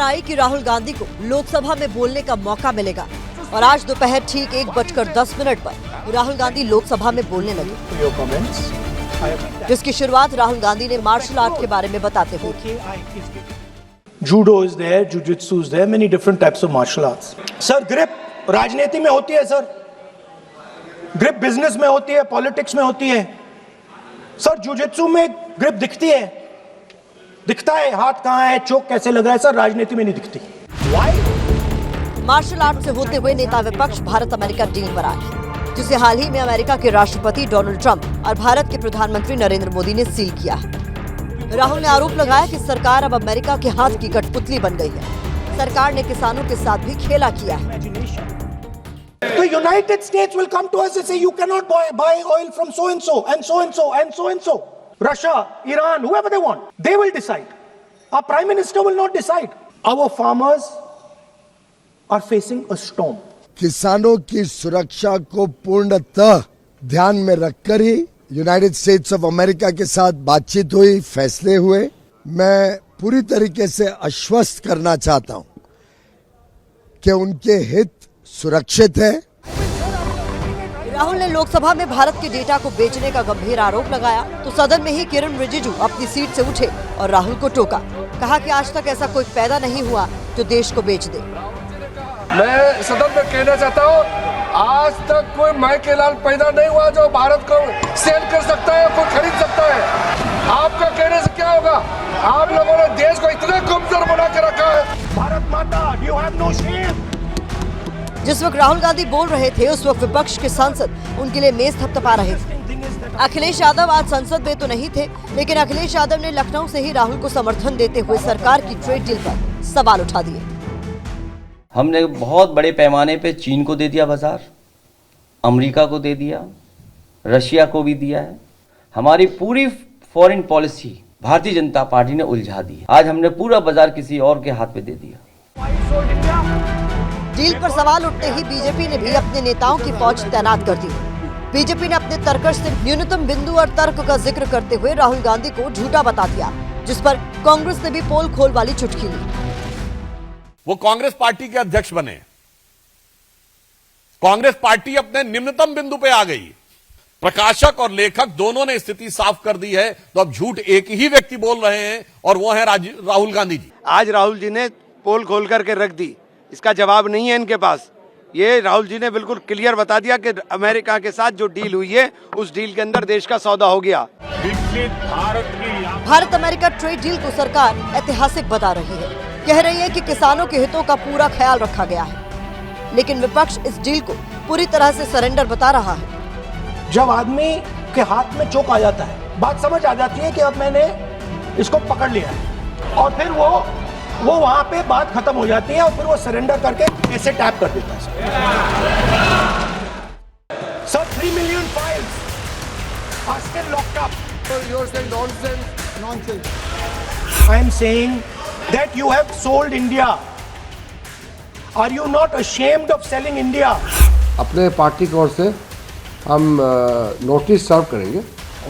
आई कि राहुल गांधी को लोकसभा में बोलने का मौका मिलेगा और आज दोपहर ठीक 1:10 पर राहुल गांधी लोकसभा में बोलने लगे, जिसकी शुरुआत राहुल गांधी ने मार्शल आर्ट के बारे में बताते हुए। Judo is there, jiu-jitsu is there, many different types of martial arts. Sir grip राजनीति में होती है सर, ग्रिप बिजनेस में होती है, पॉलिटिक्स में होती है। सर जिu-jitsu में ग्रिप दिखती है, दिखता है हाथ कहाँ है, चोक कैसे लग रहा है, सर राजनीति में नहीं दिखती। Why? मार्शल आर्ट से होते हुए नेता विपक्ष भारत अमेरिका डील पर आए, जिसे हाल ही में अमेरिका के राष्ट्रपति डोनाल्ड ट्रंप और भारत के प्रधानमंत्री नरेंद्र मोदी ने सील किया है। राहुल ने आरोप लगाया कि सरकार अब अमेरिका के हाथ की कठपुतली बन गई है। सरकार ने किसानों के साथ भी खेला किया है। The United States will come to us and say you cannot buy oil from so and so and so and so and so and so. Russia, Iran, whoever they want, they will decide. Our Prime Minister will not decide. Our farmers are facing a storm. किसानों की सुरक्षा को पूर्णतः ध्यान में रखकर ही United states of America के साथ बातचीत हुई, फैसले हुए। मैं पूरी तरीके से आश्वस्त करना चाहता हूं कि उनके हित सुरक्षित है। राहुल ने लोकसभा में भारत के डेटा को बेचने का गंभीर आरोप लगाया तो सदन में ही किरण रिजिजू अपनी सीट से उठे और राहुल को टोका। कहा कि आज तक ऐसा कोई पैदा नहीं हुआ जो देश को बेच दे। मैं सदन में कहना चाहता हूँ, आज तक कोई माई के लाल पैदा नहीं हुआ जो भारत को सेल कर सकता है, कोई खरीद सकता है। आपका कहने से क्या होगा? आप लोगों ने देश को इतना कमजोर बना के रखा है। भारत माता, you have no shame. जिस वक्त राहुल गांधी बोल रहे थे उस वक्त विपक्ष के सांसद उनके लिए मेज थपथपा रहे थे। अखिलेश यादव आज संसद में तो नहीं थे, लेकिन अखिलेश यादव ने लखनऊ से ही राहुल को समर्थन देते हुए सरकार की ट्रेड डील पर सवाल उठा दिए। हमने बहुत बड़े पैमाने पे चीन को दे दिया बाजार, अमेरिका को दे दिया, रशिया को भी दिया है। हमारी पूरी foreign policy Bharatiya Janata party ने उलझा दी है। आज हमने पूरा बाजार किसी और के हाथ में दे दिया। डील पर सवाल उठते ही बीजेपी ने भी अपने नेताओं की फौज तैनात कर दी। बीजेपी ने अपने तर्कश से न्यूनतम बिंदु और तर्क का जिक्र करते हुए राहुल गांधी को झूठा बता दिया, जिस पर कांग्रेस ने भी पोल खोल वाली चुटकी ली। वो कांग्रेस पार्टी के अध्यक्ष बने, कांग्रेस पार्टी अपने निम्नतम बिंदु पे आ गई। प्रकाशक और लेखक दोनों ने स्थिति साफ कर दी है, तो अब झूठ एक ही व्यक्ति बोल रहे हैं और वो है राहुल गांधी जी। आज राहुल जी ने पोल खोल करके रख दी, इसका जवाब नहीं है इनके पास। ये राहुल जी ने बिल्कुल क्लियर बता दिया कि अमेरिका के साथ जो डील हुई है उस डील के अंदर देश का सौदा हो गया। भारत अमेरिका ट्रेड डील को सरकार ऐतिहासिक बता रही है, कह रही है कि किसानों के हितों का पूरा ख्याल रखा गया है, लेकिन विपक्ष इस डील को पूरी तरह से सरेंडर बता रहा है। जब आदमी के हाथ में चोक आ जाता है, बात समझ आ जाती है कि अब मैंने इसको पकड़ लिया है, और फिर वो वहां पे बात खत्म हो जाती है और फिर वो सरेंडर करके ऐसे टैप कर देता है। Sir 3 million files are still locked up. You're saying nonsense. I am saying that you have sold India. Are you not ashamed of selling India? अपने पार्टी की ओर से हम नोटिस सर्व करेंगे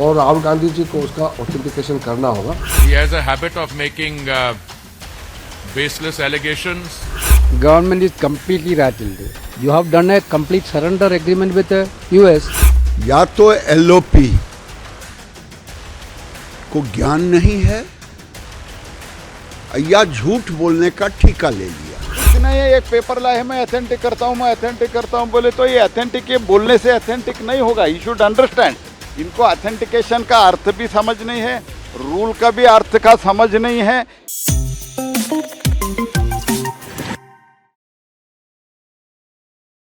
और राहुल गांधी जी को उसका ऑथेंटिकेशन करना होगा। He has a habit of making baseless allegations. Government is completely rattled. You have done a complete surrender agreement with the US. या तो LOP को ज्ञान नहीं है या झूठ बोलने का ठेका ले लिया। इसने एक पेपर लाया है, मैं ऑथेंटिक करता हूँ बोले तो ये ऑथेंटिक के बोलने से ऑथेंटिक नहीं होगा। यू शुड अंडरस्टैंड, इनको ऑथेंटिकेशन का अर्थ भी समझ नहीं है, रूल का भी अर्थ का समझ नहीं है।